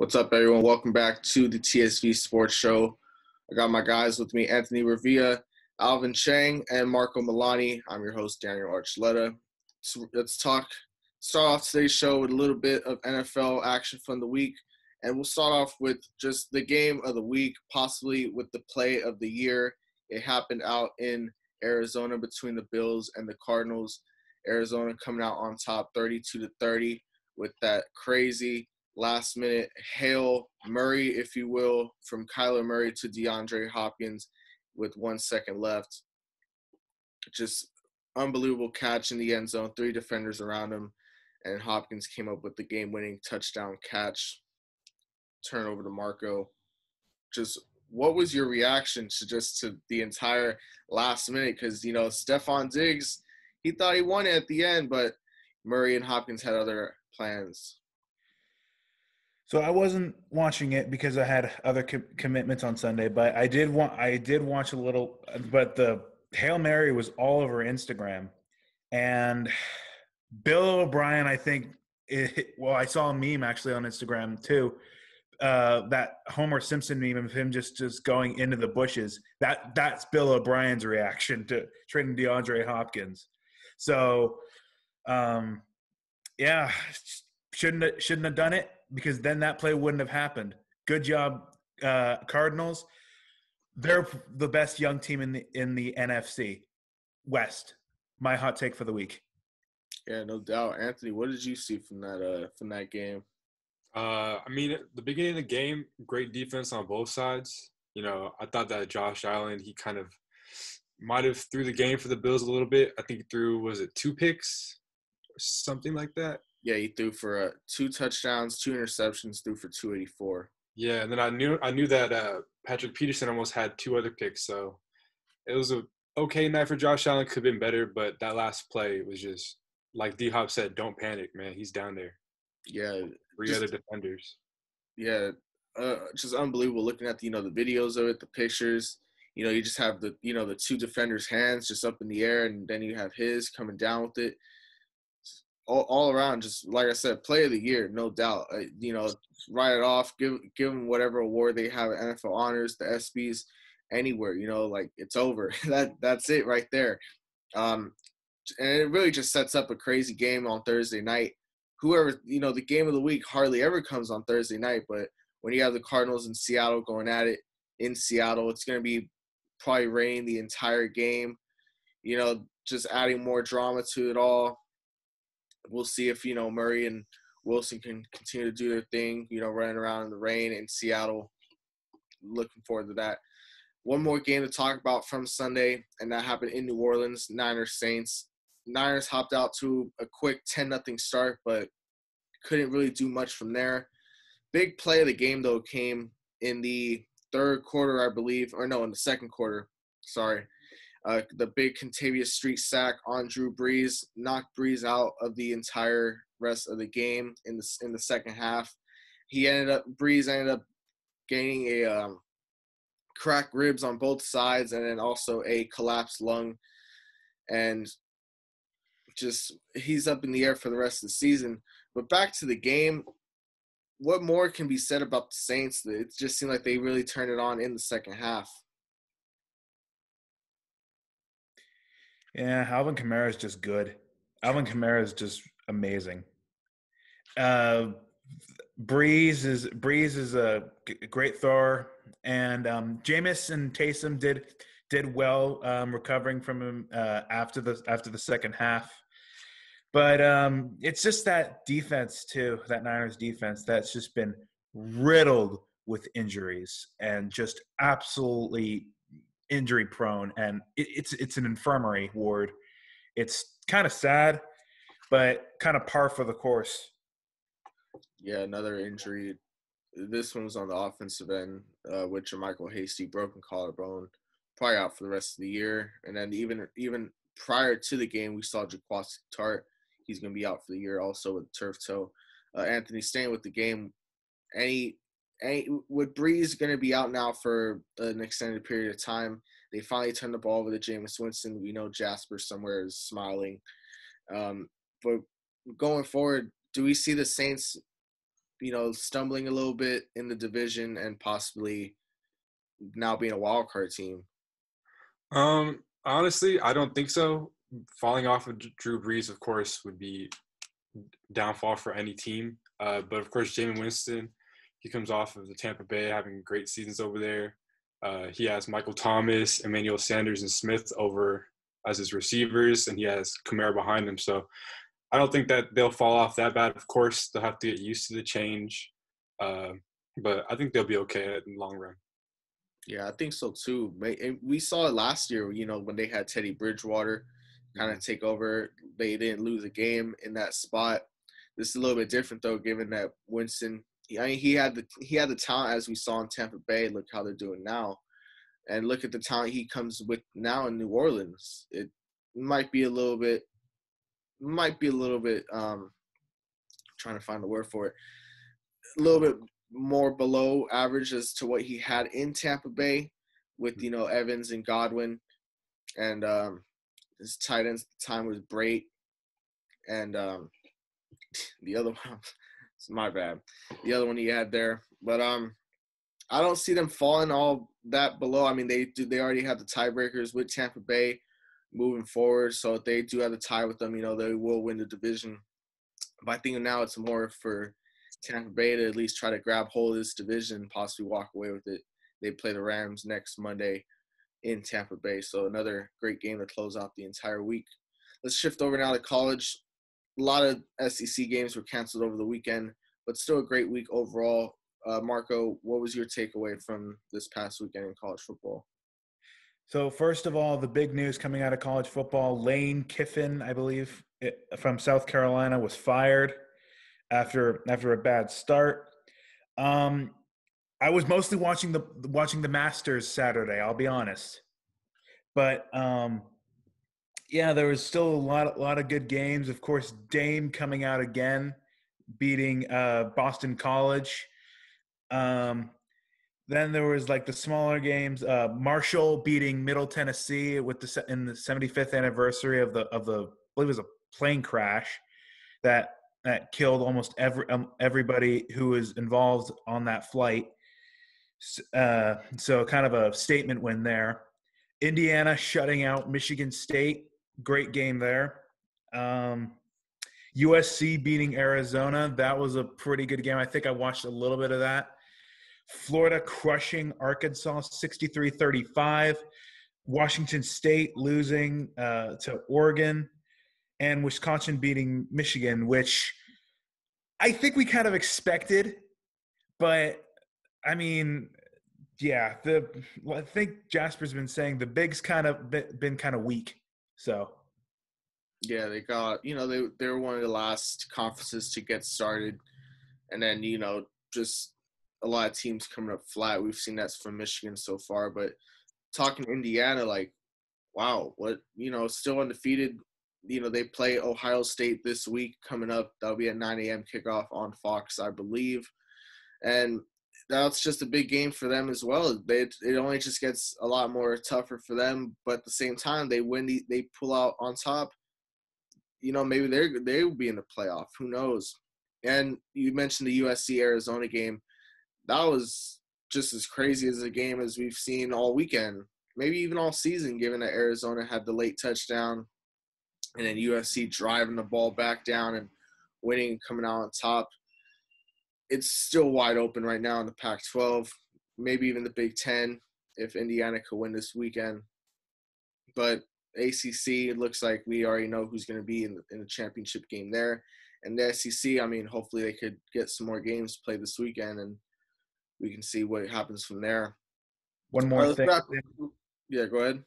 What's up, everyone? Welcome back to the TSV Sports Show. I got my guys with me, Anthony Revilla, Alvin Chang, and Marco Milani. I'm your host, Daniel Archuleta. So let's start off today's show with a little bit of NFL action from the week. And we'll start off with just the game of the week, possibly with the play of the year. It happened out in Arizona between the Bills and the Cardinals. Arizona coming out on top 32-30 with that crazy last-minute Hail Murray, if you will, from Kyler Murray to DeAndre Hopkins with 1 second left. Just unbelievable catch in the end zone, 3 defenders around him, and Hopkins came up with the game-winning touchdown catch. Turn over to Marco. Just what was your reaction to the entire last minute? Because, Stephon Diggs, he thought he won it at the end, but Murray and Hopkins had other plans. So I wasn't watching it because I had other commitments on Sunday, but I did watch a little. But the Hail Mary was all over Instagram, and Bill O'Brien, I think. I saw a meme actually on Instagram too. That Homer Simpson meme of him just going into the bushes. That's Bill O'Brien's reaction to trading DeAndre Hopkins. So, yeah, shouldn't have done it, because then that play wouldn't have happened. Good job, Cardinals. They're the best young team in the NFC West. My hot take for the week. Yeah, no doubt. Anthony, what did you see from that game? The beginning of the game, great defense on both sides. I thought that Josh Allen, he kind of might have threw the game for the Bills a little bit. I think he threw, 2 picks or something like that? Yeah, he threw for 2 touchdowns, 2 interceptions, threw for 284. Yeah, and then I knew that Patrick Peterson almost had 2 other picks, so it was a okay night for Josh Allen. Could have been better, but that last play was just, like D-Hop said, don't panic, man. He's down there. Yeah. 3 other defenders. Yeah, just unbelievable looking at the videos of it, the pictures. You just have the 2 defenders' hands just up in the air, and then you have his coming down with it. All around, just like I said, play of the year, no doubt. Write it off, give them whatever award they have at NFL Honors, the ESPYs, anywhere. It's over. That's it right there. And it really just sets up a crazy game on Thursday night. Whoever, the game of the week hardly ever comes on Thursday night, but when you have the Cardinals in Seattle going at it in Seattle, it's going to be probably raining the entire game, just adding more drama to it all. We'll see if, Murray and Wilson can continue to do their thing, running around in the rain in Seattle. Looking forward to that. One more game to talk about from Sunday, and that happened in New Orleans, Niners-Saints. Niners hopped out to a quick 10-0 start, but couldn't really do much from there. Big play of the game, though, came in the third quarter, I believe. Or no, in the second quarter. Sorry. The big Contavious Street sack on Drew Brees knocked Brees out of the entire rest of the game in the second half. Brees ended up gaining a cracked ribs on both sides, and then also a collapsed lung. And just he's up in the air for the rest of the season. But back to the game, what more can be said about the Saints? It just seemed like they really turned it on in the second half. Yeah, Alvin Kamara is just good. Alvin Kamara is just amazing. Brees is a great thrower, and Jameis and Taysom did well recovering from him after the second half. But it's just that defense too, that Niners defense, that's just been riddled with injuries and just absolutely injury prone, and it's an infirmary ward. It's kind of sad, but kind of par for the course. Yeah, another injury. This one was on the offensive end, with Jermichael Hasty, broken collarbone, probably out for the rest of the year. And then even prior to the game, we saw Jaquan Tart. He's going to be out for the year also with turf toe. Anthony, staying with the game, with Brees going to be out now for an extended period of time. They finally turned the ball over to Jameis Winston. We know Jasper somewhere is smiling. But going forward, do we see the Saints stumbling a little bit in the division and possibly now being a wild card team? Honestly, I don't think so. Falling off of Drew Brees, of course, would be downfall for any team. But of course, Jameis Winston, he comes off of the Tampa Bay having great seasons over there. He has Michael Thomas, Emmanuel Sanders, and Smith over as his receivers, and he has Kamara behind him. So I don't think that they'll fall off that bad. Of course, they'll have to get used to the change, but I think they'll be okay in the long run. Yeah, I think so too. We saw it last year, when they had Teddy Bridgewater kind of take over. They didn't lose a game in that spot. This is a little bit different though, given that Winston, he had the talent as we saw in Tampa Bay. Look how they're doing now, and look at the talent he comes with now in New Orleans. It might be a little bit trying to find the word for it, a little bit more below average as to what he had in Tampa Bay with Evans and Godwin, and his tight ends at the time was Brait, and the other one, it's my bad, the other one he had there, but I don't see them falling all that below. I mean, they already have the tiebreakers with Tampa Bay moving forward, so if they do have the tie with them, they will win the division. But I think now it's more for Tampa Bay to at least try to grab hold of this division and possibly walk away with it. They play the Rams next Monday in Tampa Bay, so another great game to close out the entire week. Let's shift over now to college. A lot of SEC games were canceled over the weekend, but still a great week overall. Marco, what was your takeaway from this past weekend in college football? So first of all, the big news coming out of college football, Lane Kiffin, I believe, from South Carolina, was fired after a bad start. I was mostly watching the Masters Saturday, I'll be honest. But yeah, there was still a lot of good games. Of course, Dame coming out again, beating Boston College. Then there was like the smaller games. Marshall beating Middle Tennessee in the 75th anniversary of the I believe it was a plane crash that killed almost everybody who was involved on that flight. So kind of a statement win there. Indiana shutting out Michigan State. Great game there. USC beating Arizona. That was a pretty good game. I think I watched a little bit of that. Florida crushing Arkansas 63-35. Washington State losing to Oregon. And Wisconsin beating Michigan, which I think we kind of expected. But, I mean, yeah, I think Jasper's been saying the Big's kind of been kind of weak. So, yeah, they got, they were one of the last conferences to get started. And then, just a lot of teams coming up flat. We've seen that from Michigan so far. But talking Indiana, like, wow, what, still undefeated. They play Ohio State this week coming up. That'll be at 9 a.m. kickoff on Fox, I believe. And that's just a big game for them as well. It only just gets a lot more tougher for them. But at the same time, they pull out on top. Maybe they will be in the playoff. Who knows? And you mentioned the USC-Arizona game. That was just as crazy as a game as we've seen all weekend, maybe even all season, given that Arizona had the late touchdown and then USC driving the ball back down and winning, coming out on top. It's still wide open right now in the Pac-12, maybe even the Big Ten if Indiana could win this weekend. But ACC, it looks like we already know who's going to be in the championship game there. And the SEC, I mean, hopefully they could get some more games played this weekend and we can see what happens from there. One more thing. Yeah, go ahead.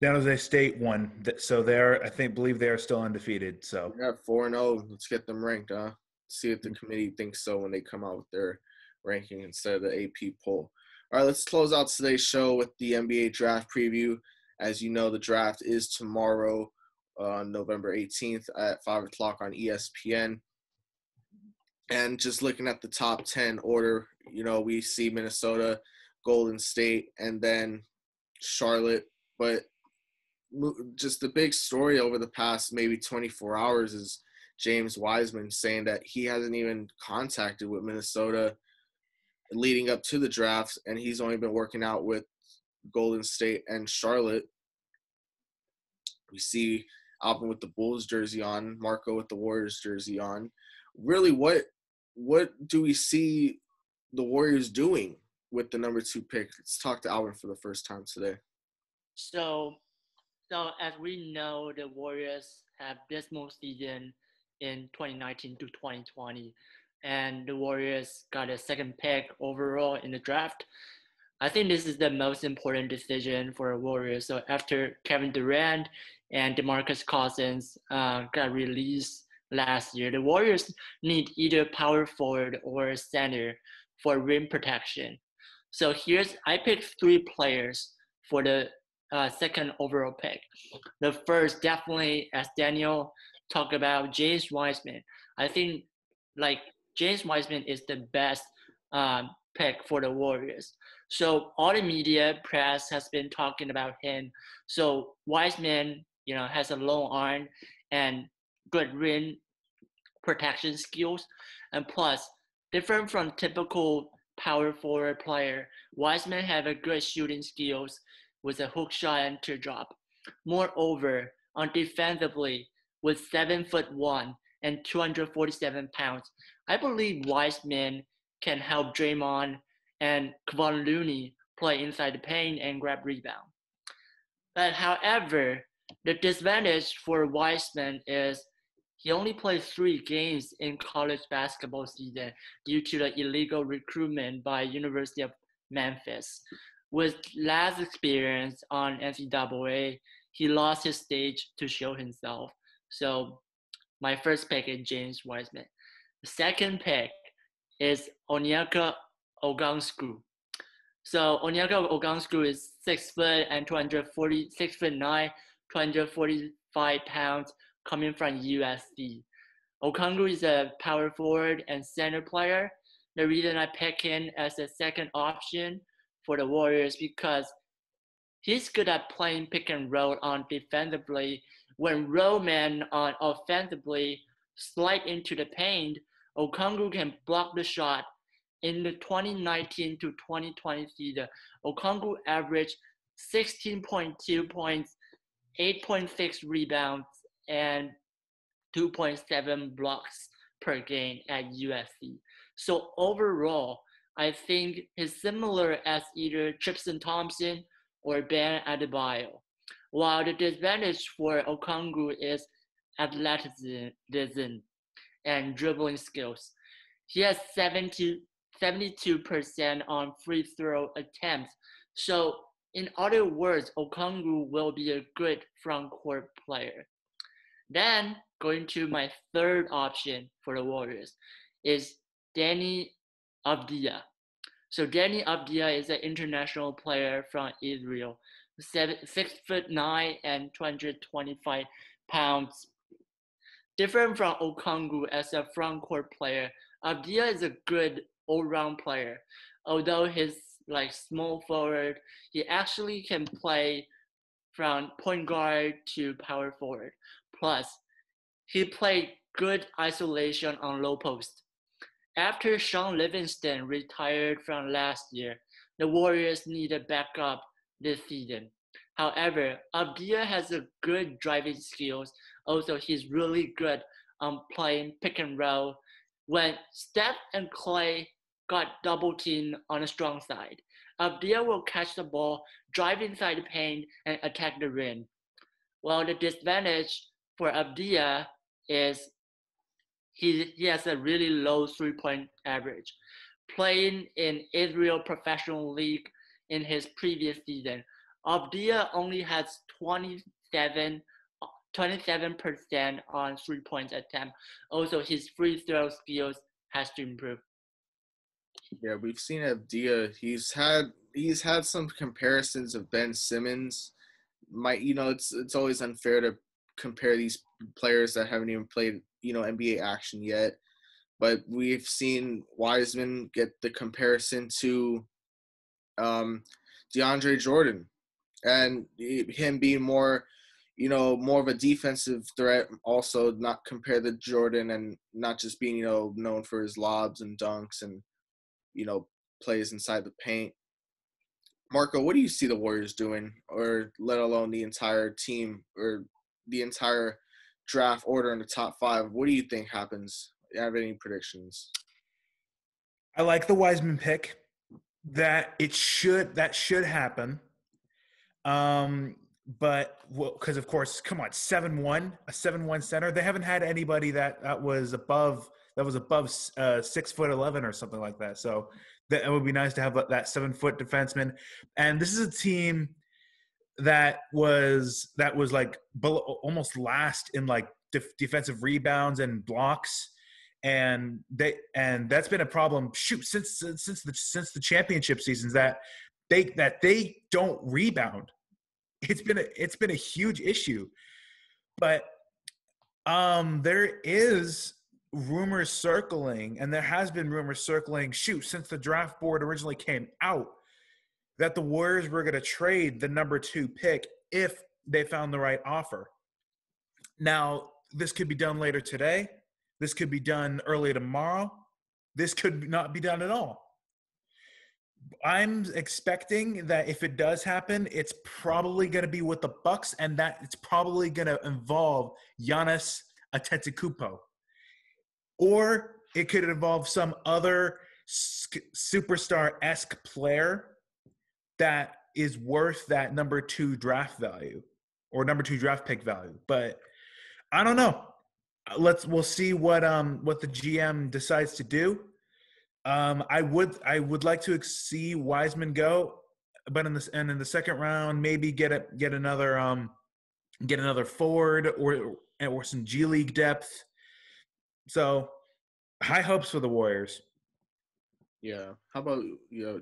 San Jose State won, so believe they are still undefeated. So yeah, 4-0. Let's get them ranked, huh? See if the committee thinks so when they come out with their ranking instead of the AP poll. All right, let's close out today's show with the NBA draft preview. As you know, the draft is tomorrow on November 18th at 5 o'clock on ESPN. And just looking at the top 10 order, we see Minnesota, Golden State, and then Charlotte. But just the big story over the past maybe 24 hours is James Weisman, saying that he hasn't even contacted with Minnesota leading up to the draft, and he's only been working out with Golden State and Charlotte. We see Alvin with the Bulls jersey on, Marco with the Warriors jersey on. Really, what do we see the Warriors doing with the number 2 pick? Let's talk to Alvin for the first time today. So as we know, the Warriors have dismal season in 2019 to 2020, and the Warriors got a 2nd pick overall in the draft. I think this is the most important decision for the Warriors. So after Kevin Durant and DeMarcus Cousins got released last year, the Warriors need either power forward or center for rim protection. So I picked 3 players for the 2nd overall pick. The first, definitely, as Daniel talked about, James Weisman. I think James Weisman is the best pick for the Warriors. So all the media press has been talking about him. So Weisman, has a long arm and good rim protection skills, and plus, different from typical power forward player, Weisman have a good shooting skills with a hook shot and teardrop. Moreover, on defensively, with 7'1" and 247 pounds, I believe Weisman can help Draymond and Kevon Looney play inside the paint and grab rebound. But however, the disadvantage for Weisman is he only played 3 games in college basketball season due to the illegal recruitment by University of Memphis. With last experience on NCAA, he lost his stage to show himself. So my first pick is James Weisman. The 2nd pick is Onyeka Okongwu. So Onyeka Okongwu is 6 foot and 6'9", 245 pounds, coming from USC. Okongwu is a power forward and center player. The reason I pick him as a 2nd option for the Warriors because he's good at playing pick and roll on defensively. When rollman on offensively slide into the paint, Okongwu can block the shot. In the 2019 to 2020 season, Okongwu averaged 16.2 points, 8.6 rebounds, and 2.7 blocks per game at USC. So overall, I think he's similar as either Tristan Thompson or Ben Adebayo. While the disadvantage for Okongwu is athleticism and dribbling skills. He has 72% on free throw attempts. So in other words, Okongwu will be a good front court player. Then going to my 3rd option for the Warriors is Deni Abdiyah. So Deni Abdiyah is an international player from Israel, 6'9" and 225 pounds. Different from Okongwu as a front court player, Abdiyah is a good all-round player. Although he's small forward, he actually can play from point guard to power forward. Plus, he played good isolation on low post. After Sean Livingston retired from last year, the Warriors need a backup this season. However, Abdiyah has a good driving skills. Also, he's really good on playing pick and roll. When Steph and Clay got double teamed on the strong side, Abdiyah will catch the ball, drive inside the paint, and attack the rim. While the disadvantage for Abdiyah is he has a really low 3-point average. Playing in Israel Professional League in his previous season, Abdiyah only has 27% on 3-point attempt. Also, his free throw skills has to improve. Yeah, we've seen Abdiyah. He's had some comparisons of Ben Simmons. It's always unfair to compare these players that haven't even played NBA action yet. But we've seen Weisman get the comparison to DeAndre Jordan, and him being more, more of a defensive threat. Also, not compare to Jordan and not just being, known for his lobs and dunks and, plays inside the paint. Marco, what do you see the Warriors doing, or let alone the entire team or the entire draft order in the top 5? What do you think happens? Do you have any predictions? I like the Weisman pick. That should happen. But because of course, come on, 7'1", a 7'1" center. They haven't had anybody that was above 6'11" or something like that. So that would be nice to have that 7-foot defenseman. And this is a team that was like almost last in like defensive rebounds and blocks. And that's been a problem since the championship seasons that they don't rebound. It's been a huge issue. But there is rumors circling, and there has been rumors circling since the draft board originally came out, that the Warriors were going to trade the number 2 pick if they found the right offer. Now, this could be done later today. This could be done early tomorrow. This could not be done at all. I'm expecting that if it does happen, it's probably going to be with the Bucks, and that it's probably going to involve Giannis Antetokounmpo. Or it could involve some other superstar-esque player that is worth that number 2 draft value or number 2 draft pick value. But I don't know. We'll see what the GM decides to do. I would like to see Weisman go, but in the second round, maybe get another forward or some G League depth. So high hopes for the Warriors. Yeah. How about you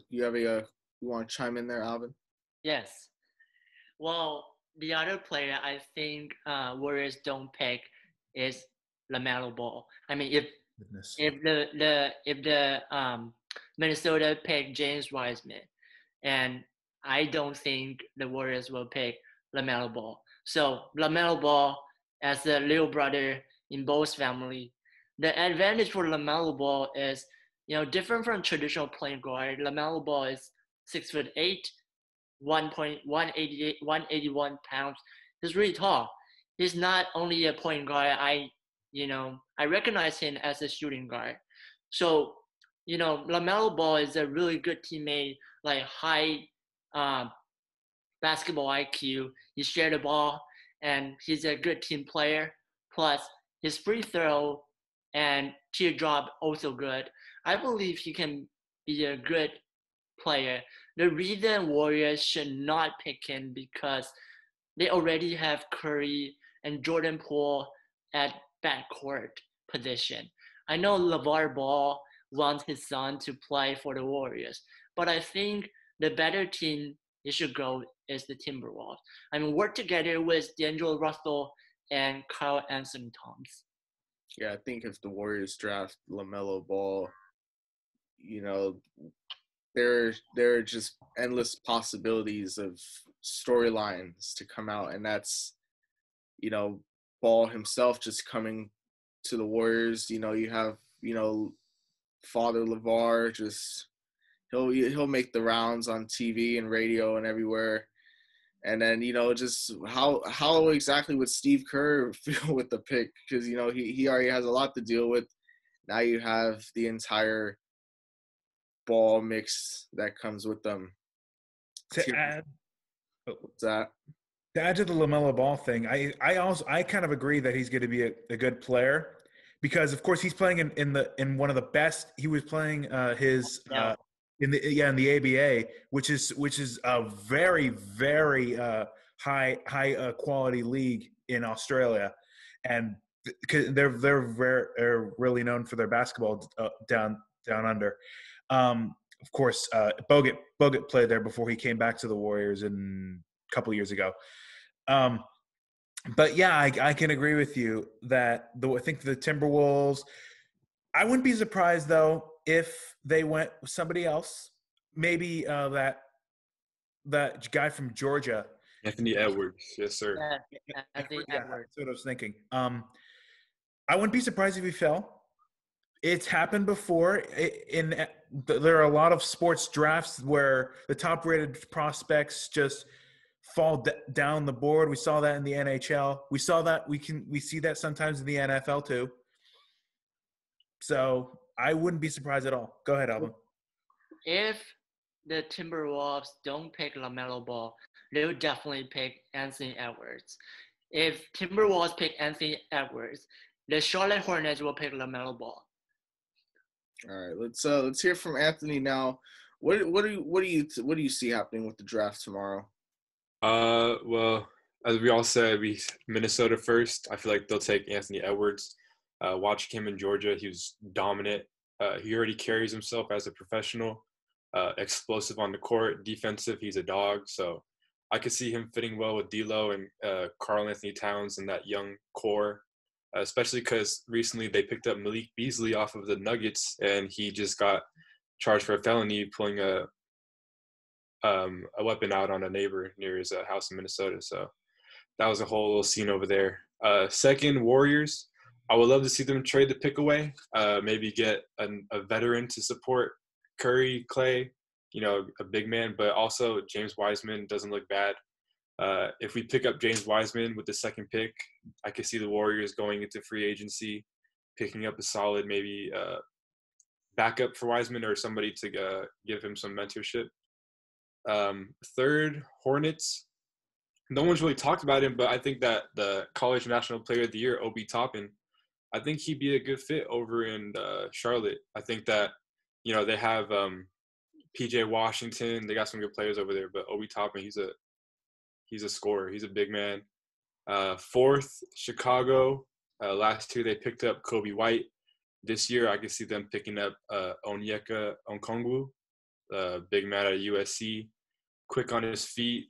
want to chime in there, Alvin? Yes. Well, the other player I think Warriors don't pick is LaMelo Ball. I mean, if the Minnesota pick James Wiseman, and I don't think the Warriors will pick LaMelo Ball. So LaMelo Ball, as the little brother in both family, the advantage for LaMelo Ball is, different from traditional point guard. LaMelo Ball is 6'8", 181 pounds. He's really tall. He's not only a point guard. I recognize him as a shooting guard. So, LaMelo Ball is a really good teammate, like high basketball IQ. He shares the ball, and he's a good team player. Plus, his free throw and teardrop also good. I believe he can be a good player. The reason Warriors should not pick him because they already have Curry and Jordan Poole at backcourt position. I know LeVar Ball wants his son to play for the Warriors, but I think the better team he should go is the Timberwolves. I mean, work together with D'Angelo Russell and Karl Anthony Towns. Yeah, I think if the Warriors draft LaMelo Ball, there are just endless possibilities of storylines to come out, and that's, Ball himself just coming to the Warriors. You have, Father LeVar, just he'll make the rounds on TV and radio and everywhere. And then, just how exactly would Steve Kerr feel with the pick? Because, he already has a lot to deal with. Now you have the entire Ball mix that comes with them. To add to the LaMelo Ball thing, I kind of agree that he's going to be a good player, because of course he's playing in one of the best. He was playing in the ABA, which is a very, very high quality league in Australia, and they're really known for their basketball down under. Of course, Bogut played there before he came back to the Warriors a couple years ago. But yeah, I can agree with you that I think the Timberwolves. I wouldn't be surprised though if they went with somebody else. Maybe that guy from Georgia, Anthony Edwards, yes, sir. Yeah, Anthony Yeah, Edwards. that's what I was thinking. I wouldn't be surprised if he fell. It's happened before. There are a lot of sports drafts where the top-rated prospects just fall down the board. We saw that in the NHL. We see that sometimes in the NFL too. So I wouldn't be surprised at all. Go ahead, Alvin. If the Timberwolves don't pick LaMelo Ball, they would definitely pick Anthony Edwards. If Timberwolves pick Anthony Edwards, the Charlotte Hornets will pick LaMelo Ball. All right, let's hear from Anthony now. What do you see happening with the draft tomorrow? Well, as we all said, Minnesota first. I feel like they'll take Anthony Edwards. Watching him in Georgia, he was dominant. He already carries himself as a professional, explosive on the court, defensive. He's a dog, so I could see him fitting well with D'Lo and Karl Anthony Towns and that young core, especially because recently they picked up Malik Beasley off of the Nuggets, and he just got charged for a felony pulling a weapon out on a neighbor near his house in Minnesota. So that was a whole little scene over there. Second, Warriors. I would love to see them trade the pick away, maybe get a veteran to support Curry, Clay, a big man, but also James Wiseman doesn't look bad. If we pick up James Wiseman with the second pick, I could see the Warriors going into free agency, picking up a solid maybe backup for Wiseman or somebody to give him some mentorship. Third, Hornets. No one's really talked about him, but I think that the College National Player of the Year, Obi Toppin, I think he'd be a good fit over in Charlotte. I think that, they have PJ Washington. They got some good players over there, but Obi Toppin, he's a scorer. He's a big man. Fourth, Chicago. Last year they picked up Kobe White. This year I could see them picking up Onyeka Okongwu, big man at USC, quick on his feet.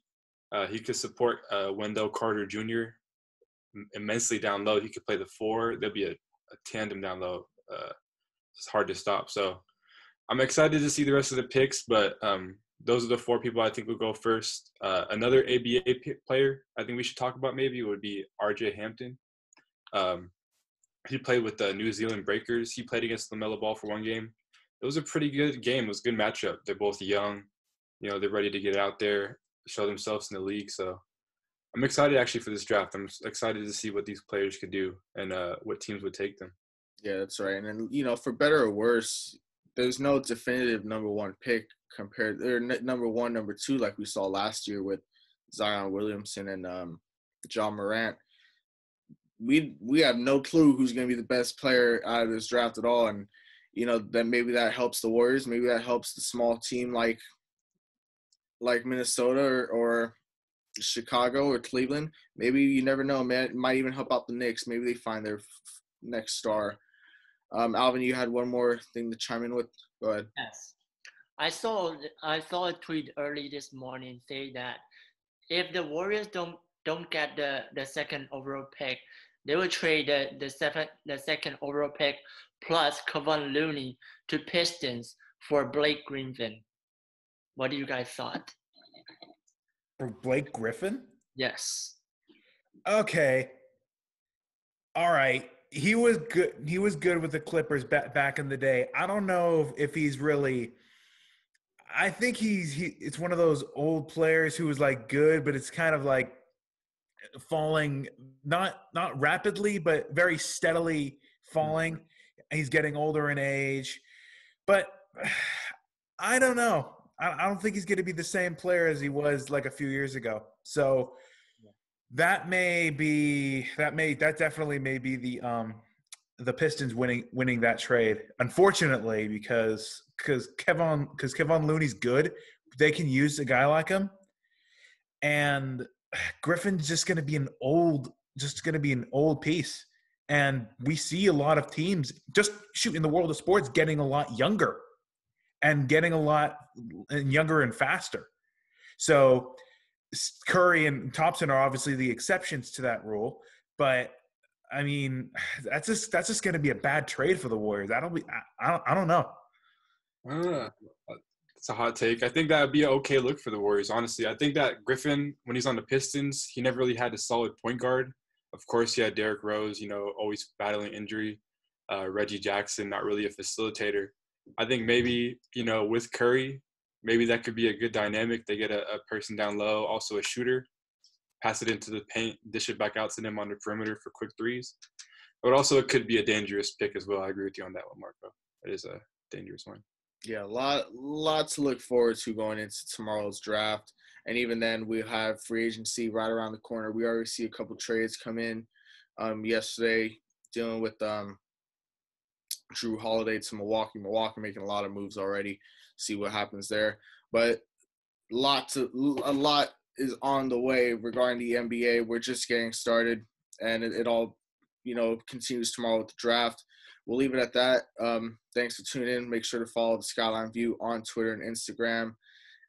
He could support Wendell Carter Jr. immensely down low. He could play the 4. There'll be a tandem down low. It's hard to stop. So I'm excited to see the rest of the picks, but those are the 4 people I think will go first. Another ABA player I think we should talk about maybe would be RJ Hampton. He played with the New Zealand Breakers. He played against LaMelo Ball for one game. It was a pretty good game. It was a good matchup. They're both young. They're ready to get out there, show themselves in the league. So I'm excited actually for this draft. I'm excited to see what these players could do and what teams would take them. Yeah, that's right. And then, for better or worse, there's no definitive number 1 pick compared or number 1, number 2 like we saw last year with Zion Williamson and John Morant. We have no clue who's going to be the best player out of this draft at all, and then maybe that helps the Warriors, maybe that helps the small team like Minnesota or Chicago or Cleveland. Maybe you never know, man. It might even help out the Knicks. Maybe they find their next star. Alvin, you had one more thing to chime in with. Go ahead. Yes, I saw a tweet early this morning say that if the Warriors don't get the second overall pick, they will trade the second overall pick plus Kevon Looney to Pistons for Blake Griffin. What do you guys thought? For Blake Griffin? Yes. Okay. All right. He was good. He was good with the Clippers back in the day. I don't know if he's really. I think it's one of those old players who was like good, but it's kind of like falling, not rapidly, but very steadily falling. He's getting older in age, but I don't know. I don't think he's going to be the same player as he was like a few years ago. So that definitely may be the Pistons winning that trade. Unfortunately, because Kevon Looney's good, they can use a guy like him, and Griffin's just going to be an old piece. And we see a lot of teams just in the world of sports getting a lot younger and getting a lot younger and faster. So Curry and Thompson are obviously the exceptions to that rule, but I mean, that's just going to be a bad trade for the Warriors. I don't know. It's a hot take. I think that would be an okay look for the Warriors, honestly. I think that Griffin, when he's on the Pistons, he never really had a solid point guard. Of course, he had Derrick Rose, always battling injury. Reggie Jackson, not really a facilitator. I think maybe, with Curry, maybe that could be a good dynamic. They get a person down low, also a shooter, pass it into the paint, dish it back out to them on the perimeter for quick threes. But also it could be a dangerous pick as well. I agree with you on that one, Marco. It is a dangerous one. Yeah, lot to look forward to going into tomorrow's draft. And even then, we have free agency right around the corner. We already see a couple trades come in yesterday, dealing with Drew Holiday to Milwaukee. Milwaukee making a lot of moves already. See what happens there. But a lot is on the way regarding the NBA. We're just getting started, and it all, continues tomorrow with the draft. We'll leave it at that. Thanks for tuning in. Make sure to follow the Skyline View on Twitter and Instagram.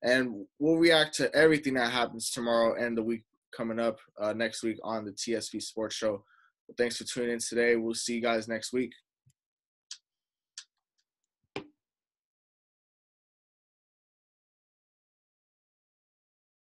And we'll react to everything that happens tomorrow and the week coming up next week on the TSV Sports Show. Well, thanks for tuning in today. We'll see you guys next week.